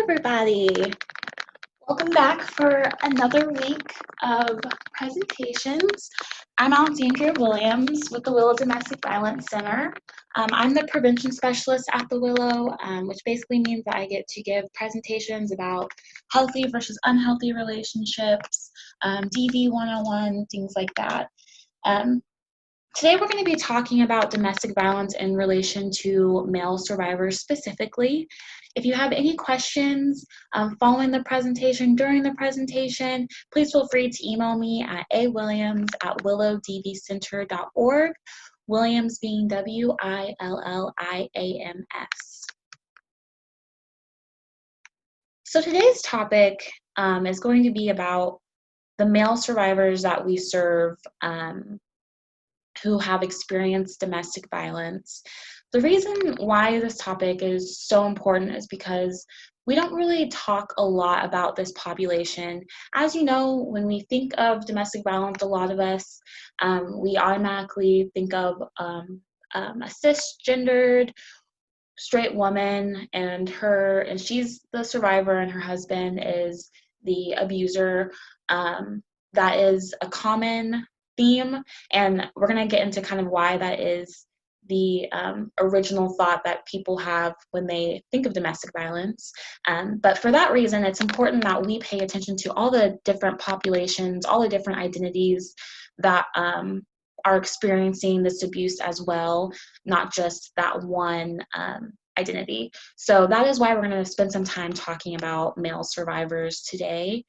everybody. Welcome back for another week of presentations. I'm Alexandria Williams with the Willow Domestic Violence Center. I'm the prevention specialist at the Willow, which basically means that I get to give presentations about healthy versus unhealthy relationships, DV 101, things like that. Today we're going to be talking about domestic violence in relation to male survivors specifically. If you have any questions following the presentation, during the presentation, please feel free to email me at awilliams@willowdvcenter.org, Williams being WILLIAMS. So today's topic is going to be about the male survivors that we serve who have experienced domestic violence. The reason why this topic is so important is because we don't really talk a lot about this population. As you know, when we think of domestic violence, a lot of us, we automatically think of a cisgendered straight woman and she's the survivor and her husband is the abuser. That is a common theme, and we're going to get into kind of why that is the original thought that people have when they think of domestic violence. But for that reason, it's important that we pay attention to all the different populations, all the different identities that are experiencing this abuse as well, not just that one identity. So that is why we're going to spend some time talking about male survivors today.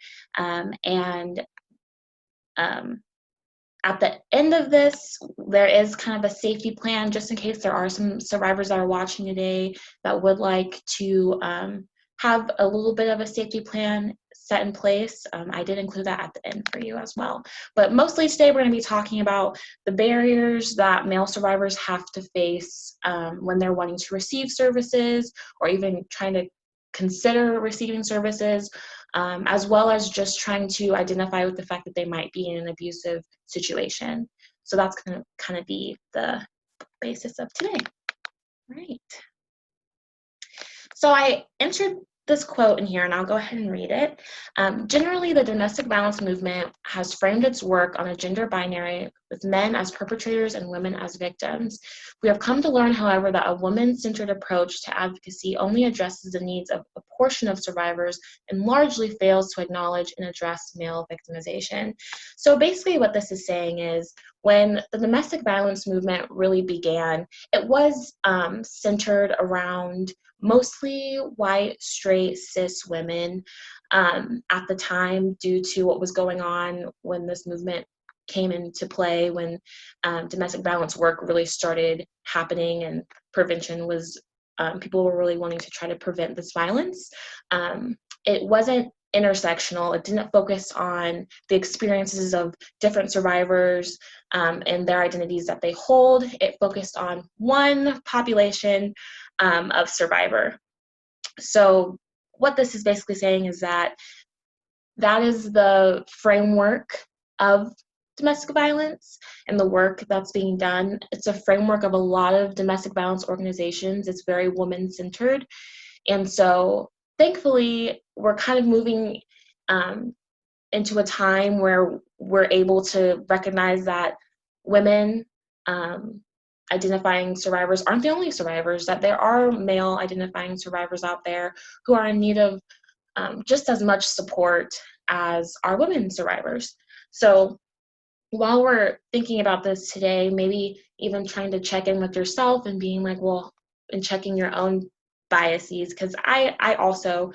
At the end of this, there is kind of a safety plan just in case there are some survivors that are watching today that would like to have a little bit of a safety plan set in place. I did include that at the end for you as well. But mostly today we're going to be talking about the barriers that male survivors have to face when they're wanting to receive services or even trying to consider receiving services, as well as just trying to identify with the fact that they might be in an abusive situation. So that's going to kind of be the basis of today. Right. So I entered this quote in here, and I'll go ahead and read it. Generally, the domestic violence movement has framed its work on a gender binary with men as perpetrators and women as victims. We have come to learn, however, that a woman-centered approach to advocacy only addresses the needs of a portion of survivors and largely fails to acknowledge and address male victimization. So basically what this is saying is when the domestic violence movement really began, it was centered around mostly white, straight, cis women at the time due to what was going on when this movement came into play, when domestic violence work really started happening and prevention was, people were really wanting to try to prevent this violence. It wasn't intersectional. It didn't focus on the experiences of different survivors and their identities that they hold. It focused on one population of survivor. So what this is basically saying is that is the framework of domestic violence and the work that's being done. It's a framework of a lot of domestic violence organizations. It's very woman-centered. And so thankfully, we're kind of moving into a time where we're able to recognize that women identifying survivors aren't the only survivors, that there are male identifying survivors out there who are in need of just as much support as our women survivors. So while we're thinking about this today, maybe even trying to check in with yourself and being like, well, and checking your own biases, because I also,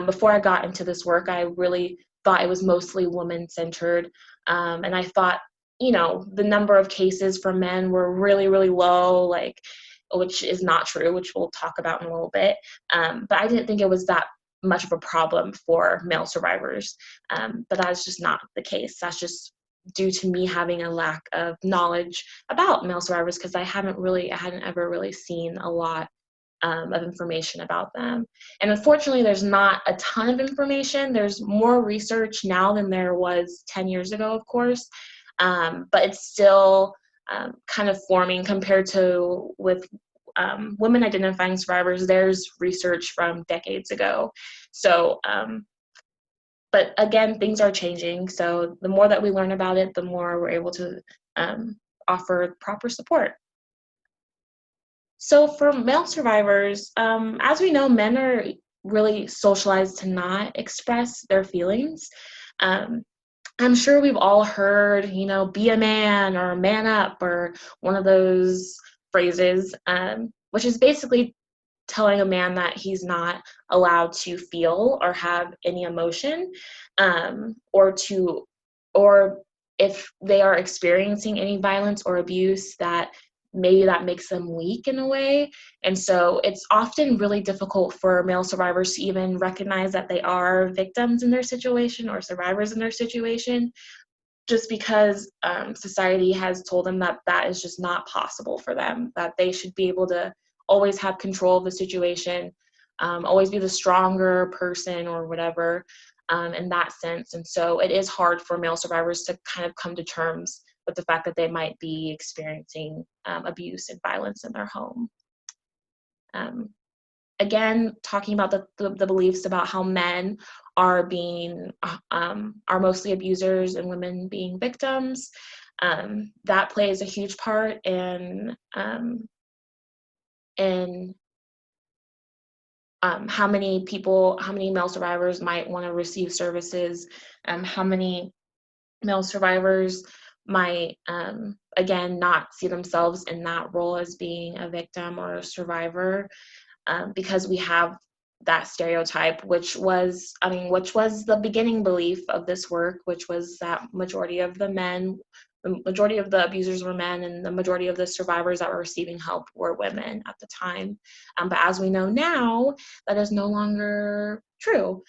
before I got into this work, I really thought it was mostly woman-centered, and I thought, you know, the number of cases for men were really, really low, like, which is not true, which we'll talk about in a little bit, but I didn't think it was that much of a problem for male survivors, but that's just not the case. That's just due to me having a lack of knowledge about male survivors, because I hadn't ever really seen a lot of information about them. And unfortunately, there's not a ton of information. There's more research now than there was 10 years ago, of course, but it's still kind of forming compared to with women identifying survivors, there's research from decades ago. So, but again, things are changing. So the more that we learn about it, the more we're able to offer proper support. So for male survivors, as we know, men are really socialized to not express their feelings. Um, I'm sure we've all heard, be a man or man up or one of those phrases, which is basically telling a man that he's not allowed to feel or have any emotion, or if they are experiencing any violence or abuse, that maybe that makes them weak in a way. And so it's often really difficult for male survivors to even recognize that they are victims in their situation or survivors in their situation, just because society has told them that that is just not possible for them, that they should be able to always have control of the situation, always be the stronger person or whatever, in that sense. And so it is hard for male survivors to kind of come to terms with the fact that they might be experiencing abuse and violence in their home. Again, talking about the beliefs about how men are mostly abusers and women being victims, that plays a huge part in how many male survivors might want to receive services, how many male survivors might, again, not see themselves in that role as being a victim or a survivor, because we have that stereotype, which was the beginning belief of this work, which was that the majority of the abusers were men, and the majority of the survivors that were receiving help were women at the time. But as we know now, that is no longer true.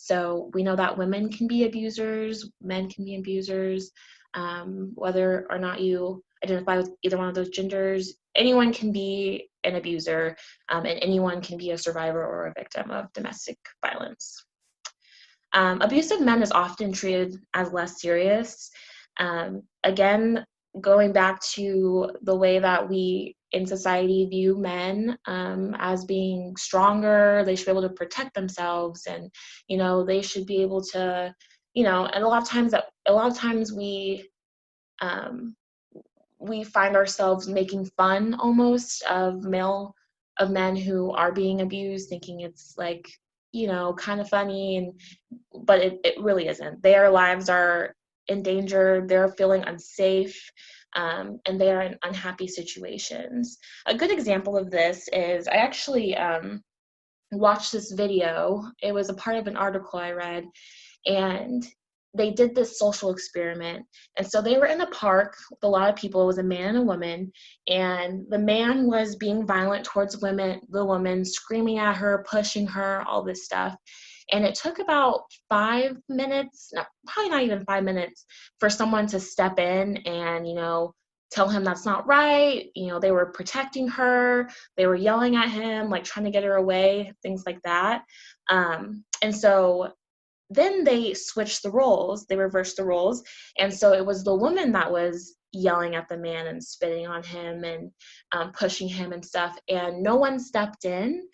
So we know that women can be abusers, men can be abusers, whether or not you identify with either one of those genders. Anyone can be an abuser, and anyone can be a survivor or a victim of domestic violence. Abusive men is often treated as less serious. Again, going back to the way that we in society view men as being stronger, they should be able to protect themselves, and they should be able to, and a lot of times we find ourselves making fun almost of men who are being abused, thinking it's like, kind of funny, but it really isn't. Their lives are in danger, they're feeling unsafe, and they are in unhappy situations. A good example of this is, I actually watched this video. It was a part of an article I read, and they did this social experiment. And so they were in a park with a lot of people. It was a man and a woman, and the man was being violent towards the woman, screaming at her, pushing her, all this stuff. And it took about 5 minutes, no, probably not even 5 minutes, for someone to step in and, tell him that's not right. They were protecting her. They were yelling at him, like trying to get her away, things like that. And so then they switched the roles, they reversed the roles. And so it was the woman that was yelling at the man and spitting on him and pushing him and stuff. And no one stepped in.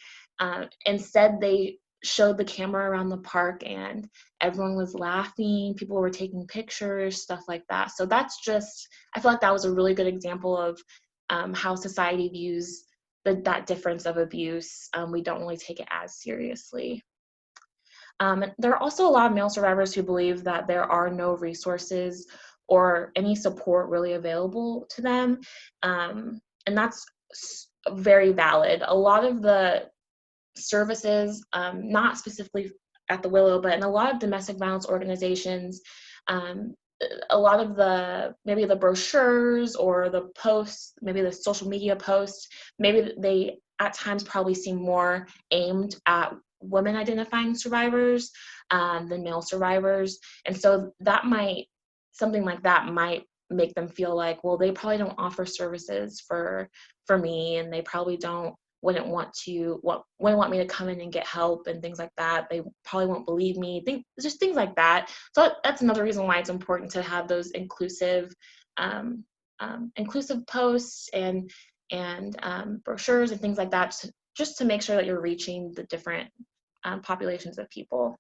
Instead, they showed the camera around the park, and everyone was laughing. People were taking pictures, stuff like that. So I feel like that was a really good example of how society views that difference of abuse. We don't really take it as seriously. There are also a lot of male survivors who believe that there are no resources or any support really available to them, and that's very valid. A lot of the services, not specifically at the Willow, but in a lot of domestic violence organizations, a lot of maybe the brochures or the posts, maybe the social media posts, maybe they at times probably seem more aimed at women identifying survivors than male survivors. And so something like that might make them feel like, well, they probably don't offer services for me, and they probably wouldn't want me to come in and get help and things like that. They probably won't believe me. Just things like that. So that's another reason why it's important to have those inclusive posts, and and brochures and things like that, just to make sure that you're reaching the different populations of people.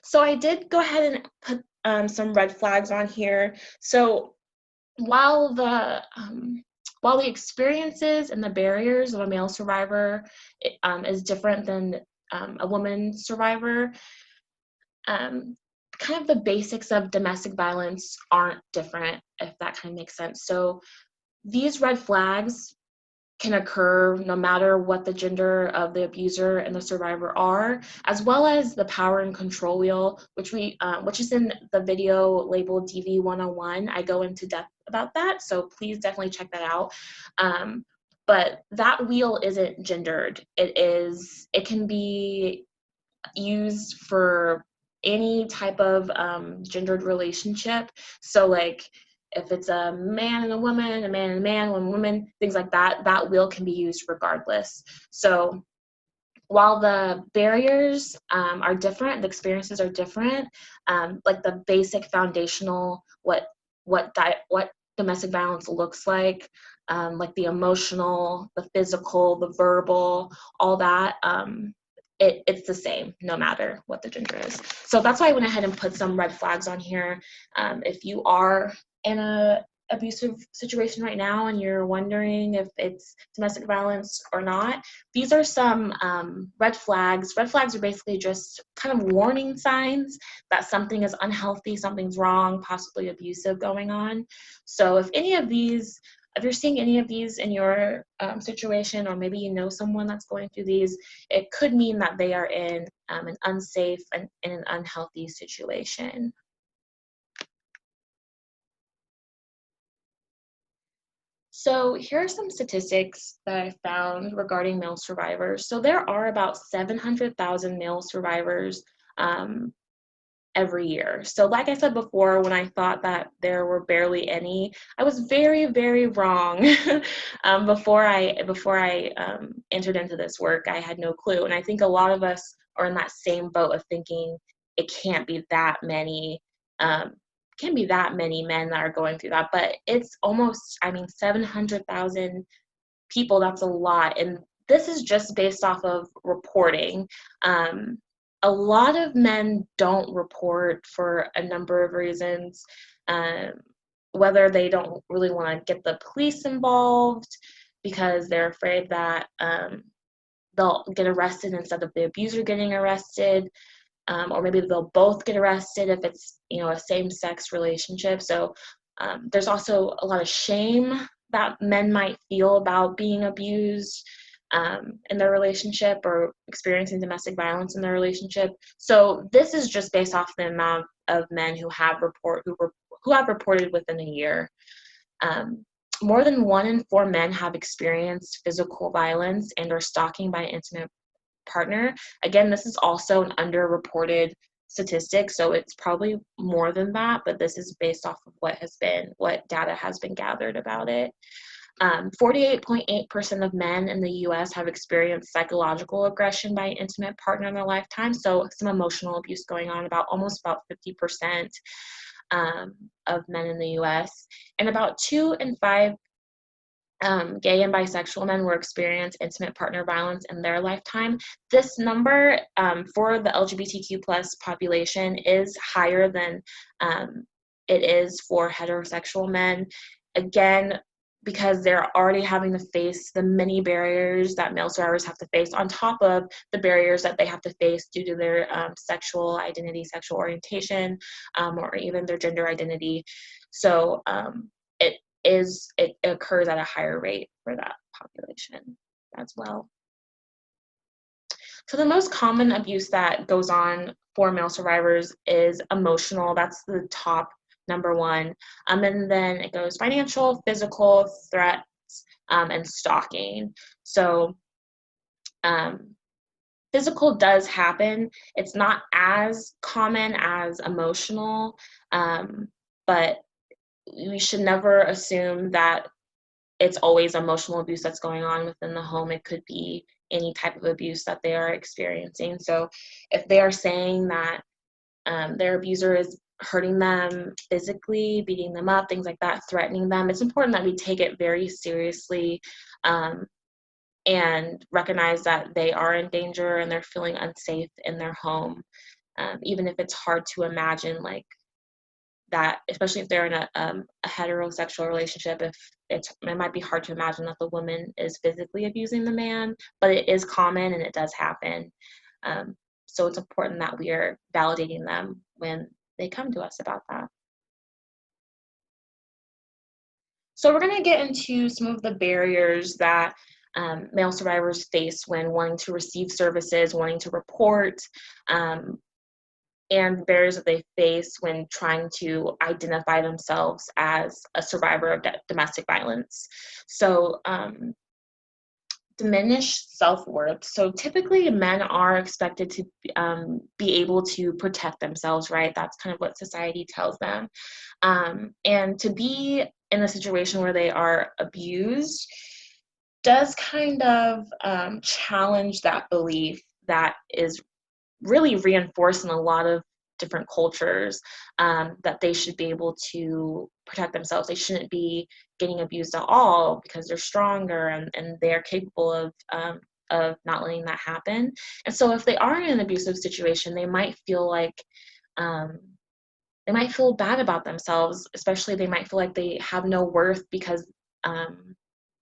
So I did go ahead and put some red flags on here. So while the experiences and the barriers of a male survivor is different than a woman survivor, kind of the basics of domestic violence aren't different, if that kind of makes sense. So these red flags can occur no matter what the gender of the abuser and the survivor are, as well as the power and control wheel, which is in the video labeled DV 101. I go into depth about that, so please definitely check that out. But that wheel isn't gendered. It can be used for any type of gendered relationship. So like if it's a man and a woman, a man and a man, one woman, things like that, that wheel can be used regardless. So while the barriers are different, the experiences are different, like the basic foundational, what domestic violence looks like the emotional, the physical, the verbal, all that, it's the same no matter what the gender is. So that's why I went ahead and put some red flags on here. If you are in a abusive situation right now and you're wondering if it's domestic violence or not, these are some red flags. Red flags are basically just kind of warning signs that something is unhealthy, something's wrong, possibly abusive going on. So if you're seeing any of these in your situation, or maybe you know someone that's going through these, it could mean that they are in an unsafe and in an unhealthy situation. So here are some statistics that I found regarding male survivors. So there are about 700,000 male survivors every year. So like I said before, when I thought that there were barely any, I was very, very wrong. Before I entered into this work, I had no clue. And I think a lot of us are in that same boat of thinking it can't be that many men that are going through that. But it's almost, 700,000 people, that's a lot. And this is just based off of reporting. A lot of men don't report for a number of reasons, whether they don't really want to get the police involved because they're afraid that they'll get arrested instead of the abuser getting arrested, or maybe they'll both get arrested if it's a same-sex relationship. So there's also a lot of shame that men might feel about being abused in their relationship or experiencing domestic violence in their relationship. So this is just based off the amount of men who have reported within a year. More than 1 in 4 men have experienced physical violence and or stalking by an intimate partner. Again, this is also an underreported statistic, so it's probably more than that, but this is based off of what data has been gathered about it. 48.8% of men in the U.S. have experienced psychological aggression by an intimate partner in their lifetime, so some emotional abuse going on, almost about 50% of men in the U.S. And about 2 in 5 gay and bisexual men will experience intimate partner violence in their lifetime. This number for the LGBTQ plus population is higher than it is for heterosexual men. Again, because they're already having to face the many barriers that male survivors have to face on top of the barriers that they have to face due to their sexual identity, sexual orientation, or even their gender identity. So it occurs at a higher rate for that population as well. So the most common abuse that goes on for male survivors is emotional. That's the top number 1. And then it goes financial, physical, threats, and stalking. So physical does happen. It's not as common as emotional, but we should never assume that it's always emotional abuse that's going on within the home. It could be any type of abuse that they are experiencing. So if they are saying that their abuser is hurting them physically, beating them up, things like that, threatening them. It's important that we take it very seriously, and recognize that they are in danger and they're feeling unsafe in their home, even if it's hard to imagine, like, that, especially if they're in a heterosexual relationship, if it might be hard to imagine that the woman is physically abusing the man, but it is common and it does happen. So it's important that we are validating them when they come to us about that. So we're going to get into some of the barriers that male survivors face when wanting to receive services, wanting to report, and barriers that they face when trying to identify themselves as a survivor of domestic violence. So, diminished self-worth. So typically men are expected to be able to protect themselves, right? That's kind of what society tells them. And to be in a situation where they are abused does kind of challenge that belief that is really reinforced in a lot of different cultures, that they should be able to protect themselves. They shouldn't be getting abused at all because they're stronger and they're capable of not letting that happen. And so if they are in an abusive situation, they might feel like they might feel bad about themselves, especially they might feel like they have no worth because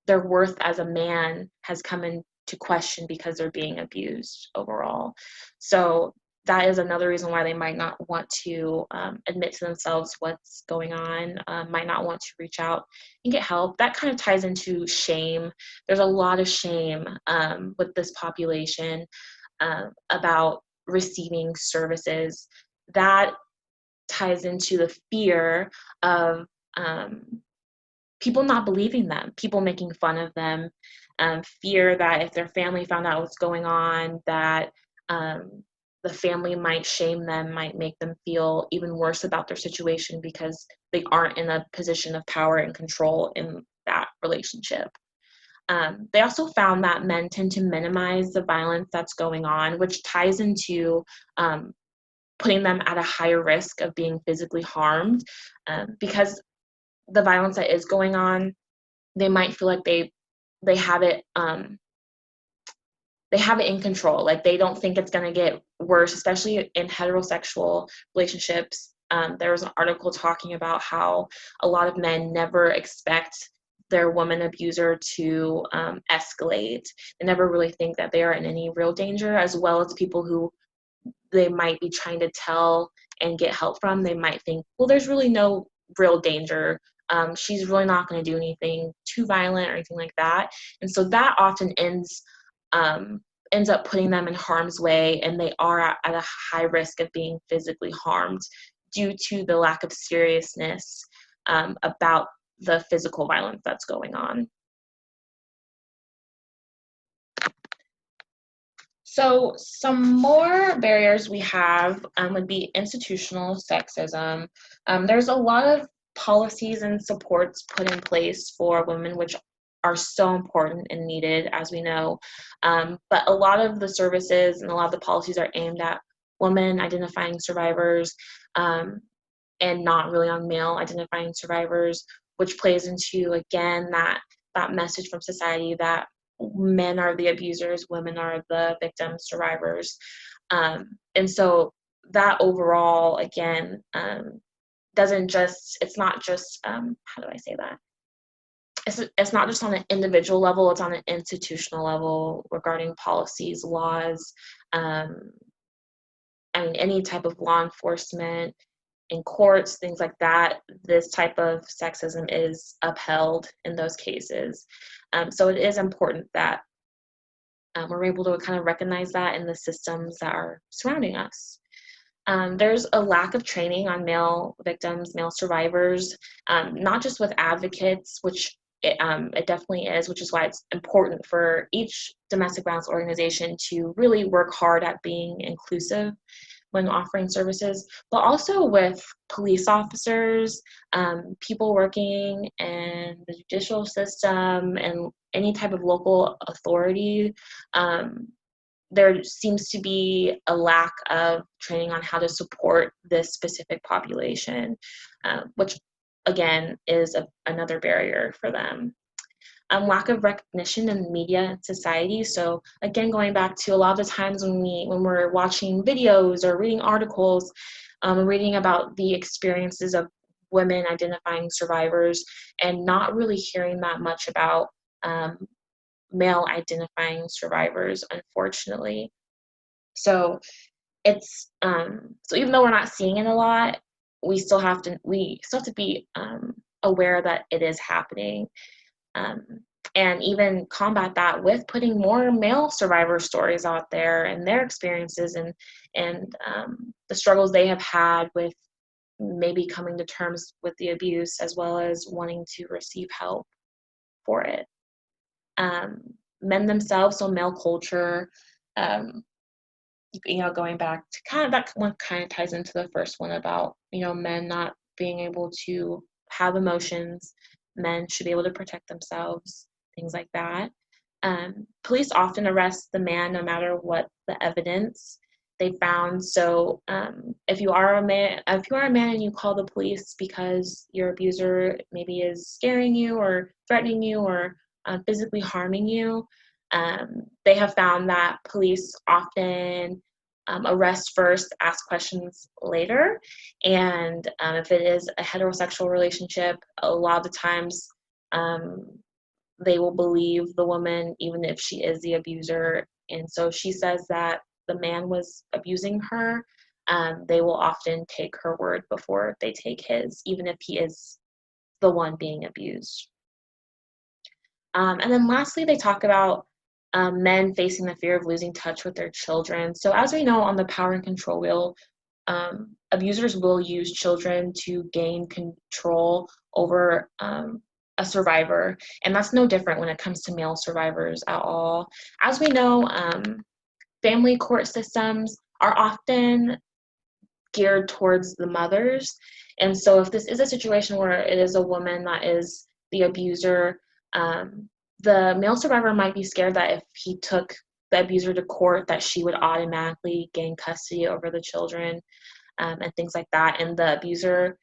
their worth as a man has come into question because they're being abused overall. So that is another reason why they might not want to admit to themselves what's going on, might not want to reach out and get help. That kind of ties into shame. There's a lot of shame with this population about receiving services. That ties into the fear of people not believing them, people making fun of them, fear that if their family found out what's going on, that the family might shame them, might make them feel even worse about their situation because they aren't in a position of power and control in that relationship. They also found that men tend to minimize the violence that's going on, which ties into putting them at a higher risk of being physically harmed, because the violence that is going on, they might feel like they have it in control. Like they don't think it's going to get worse, especially in heterosexual relationships. There was an article talking about how a lot of men never expect their woman abuser to escalate. They never really think that they are in any real danger, as well as people who they might be trying to tell and get help from. They might think, well, there's really no real danger. She's really not going to do anything too violent or anything like that. And so that often ends up putting them in harm's way, and they are at a high risk of being physically harmed due to the lack of seriousness about the physical violence that's going on. So some more barriers we have would be institutional sexism. There's a lot of policies and supports put in place for women, which are so important and needed, as we know. But a lot of the services and a lot of the policies are aimed at women identifying survivors, and not really on male identifying survivors, which plays into, again, that message from society that men are the abusers, women are the victims, survivors. And so that overall, again, it's not just, how do I say that? It's not just on an individual level, it's on an institutional level regarding policies, laws, any type of law enforcement, in courts, things like that. This type of sexism is upheld in those cases. So it is important that we're able to kind of recognize that in the systems that are surrounding us. There's a lack of training on male victims, male survivors, not just with advocates, which it definitely is, which is why it's important for each domestic violence organization to really work hard at being inclusive when offering services, but also with police officers, people working in the judicial system, and any type of local authority. there seems to be a lack of training on how to support this specific population, which again is another barrier for them. Lack of recognition in media and society. So again, going back to a lot of the times when we're watching videos or reading articles, reading about the experiences of women identifying survivors, and not really hearing that much about male identifying survivors, unfortunately. So it's so even though we're not seeing it a lot, we still have to be aware that it is happening. And even combat that with putting more male survivor stories out there and their experiences and the struggles they have had with maybe coming to terms with the abuse, as well as wanting to receive help for it. Men themselves, so male culture, going back to kind of that one kind of ties into the first one about, men not being able to have emotions. Men should be able to protect themselves, things like that. Police often arrest the man no matter what the evidence they found. So if you are a man and you call the police because your abuser maybe is scaring you or threatening you or physically harming you, they have found that police often arrest first, ask questions later. And if it is a heterosexual relationship, a lot of the times they will believe the woman even if she is the abuser. And so if she says that the man was abusing her, they will often take her word before they take his, even if he is the one being abused. And then lastly, they talk about men facing the fear of losing touch with their children. So as we know on the power and control wheel, abusers will use children to gain control over a survivor, and that's no different when it comes to male survivors at all. As we know, family court systems are often geared towards the mothers, and so if this is a situation where it is a woman that is the abuser, the male survivor might be scared that if he took the abuser to court, that she would automatically gain custody over the children, and things like that. And the abuser,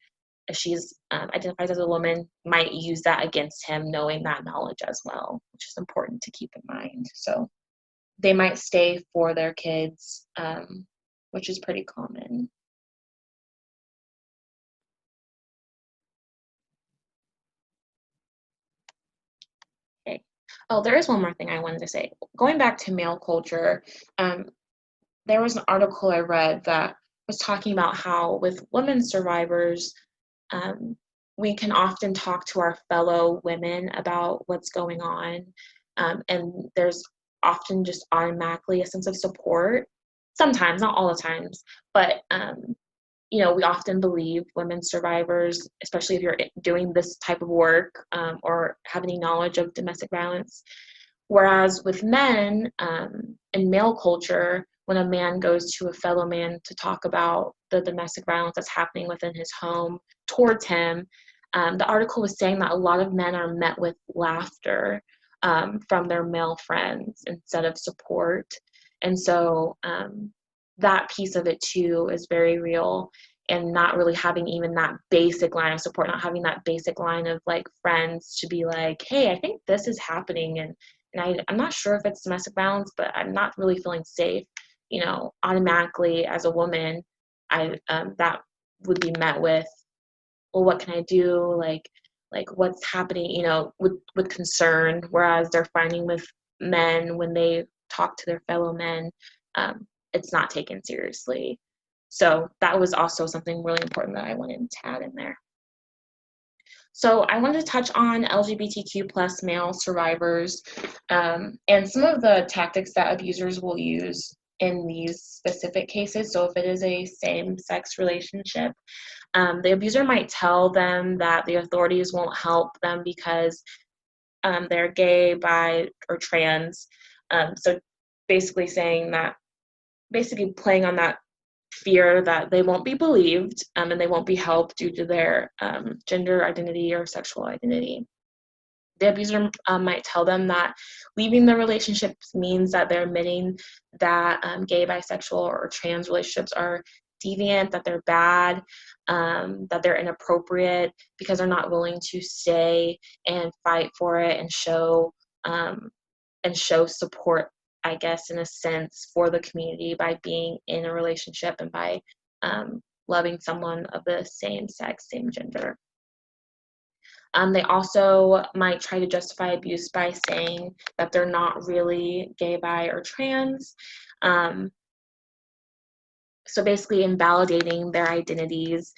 if she's identified as a woman, might use that against him, knowing that knowledge as well, which is important to keep in mind. So they might stay for their kids, which is pretty common. Okay. Oh, there is one more thing I wanted to say. Going back to male culture, there was an article I read that was talking about how with women survivors, we can often talk to our fellow women about what's going on, and there's often just automatically a sense of support. Sometimes, not all the times, but we often believe women survivors, especially if you're doing this type of work or have any knowledge of domestic violence. Whereas with men, in male culture, when a man goes to a fellow man to talk about the domestic violence that's happening within his home towards him, the article was saying that a lot of men are met with laughter from their male friends instead of support. And so that piece of it too is very real, and not really having even that basic line of support, not having that basic line of like friends to be like, hey, I think this is happening, and I'm not sure if it's domestic violence, but I'm not really feeling safe. Automatically as a woman, that would be met with, well, what can I do? Like what's happening, with concern. Whereas they're finding with men, when they talk to their fellow men, it's not taken seriously. So that was also something really important that I wanted to add in there. So I wanted to touch on LGBTQ plus male survivors, and some of the tactics that abusers will use in these specific cases. So if it is a same-sex relationship, the abuser might tell them that the authorities won't help them because they're gay, bi, or trans. So basically playing on that fear that they won't be believed, and they won't be helped due to their gender identity or sexual identity. the abuser might tell them that leaving the relationship means that they're admitting that gay, bisexual, or trans relationships are deviant, that they're bad, that they're inappropriate because they're not willing to stay and fight for it and show support, I guess, in a sense, for the community by being in a relationship and by loving someone of the same sex, same gender. They also might try to justify abuse by saying that they're not really gay, bi, or trans. So basically invalidating their identities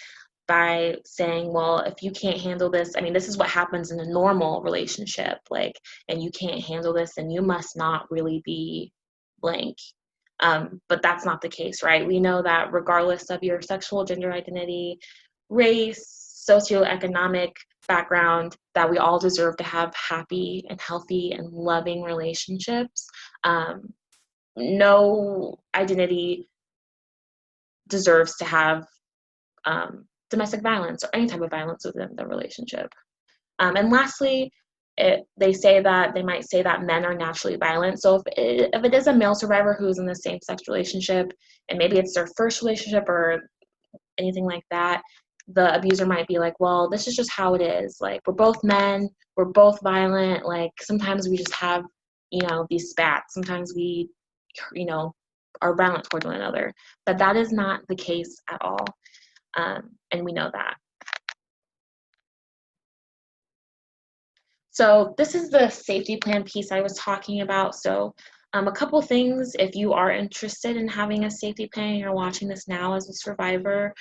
by saying, well, if you can't handle this, I mean, this is what happens in a normal relationship, like, and you can't handle this, and you must not really be blank. But that's not the case, right? We know that regardless of your sexual gender identity, race, socioeconomic background, that we all deserve to have happy and healthy and loving relationships. No identity deserves to have domestic violence or any type of violence within the relationship. And lastly, they might say that men are naturally violent. So if it is a male survivor who's in the same-sex relationship, and maybe it's their first relationship or anything like that, the abuser might be like, well, this is just how it is. Like, we're both men, we're both violent. Like, sometimes we just have, these spats. Sometimes we, are violent toward one another. But that is not the case at all. And we know that. So this is the safety plan piece I was talking about. So a couple things, if you are interested in having a safety plan and you're watching this now as a survivor,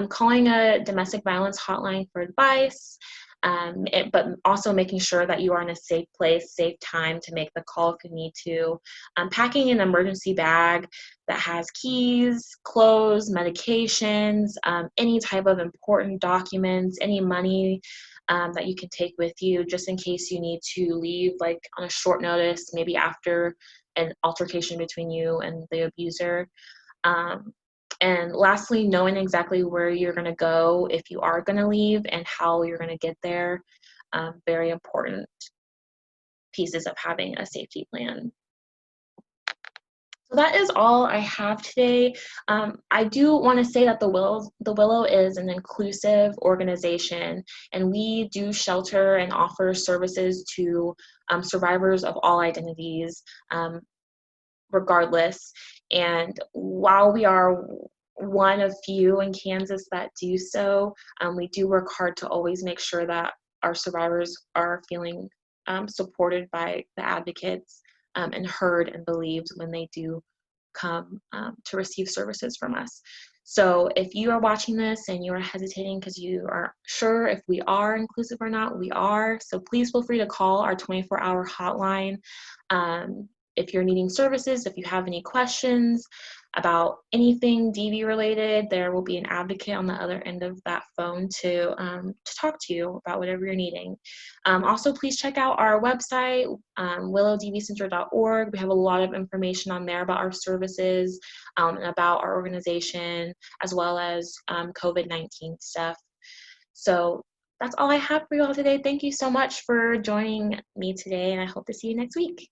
calling a domestic violence hotline for advice, but also making sure that you are in a safe place, safe time to make the call if you need to. Packing an emergency bag that has keys, clothes, medications, any type of important documents, any money that you can take with you just in case you need to leave, like on a short notice, maybe after an altercation between you and the abuser. And lastly, knowing exactly where you're going to go if you are going to leave and how you're going to get there. Very important pieces of having a safety plan. So that is all I have today. I do want to say that the Willow is an inclusive organization, and we do shelter and offer services to survivors of all identities, regardless. And while we are one of few in Kansas that do so, we do work hard to always make sure that our survivors are feeling supported by the advocates and heard and believed when they do come to receive services from us. So if you are watching this and you are hesitating because you are sure if we are inclusive or not, we are. So please feel free to call our 24-hour hotline. If you're needing services, if you have any questions about anything DV related, there will be an advocate on the other end of that phone to talk to you about whatever you're needing. Also, please check out our website, willowdvcenter.org. We have a lot of information on there about our services and about our organization, as well as COVID-19 stuff. So that's all I have for you all today. Thank you so much for joining me today, and I hope to see you next week.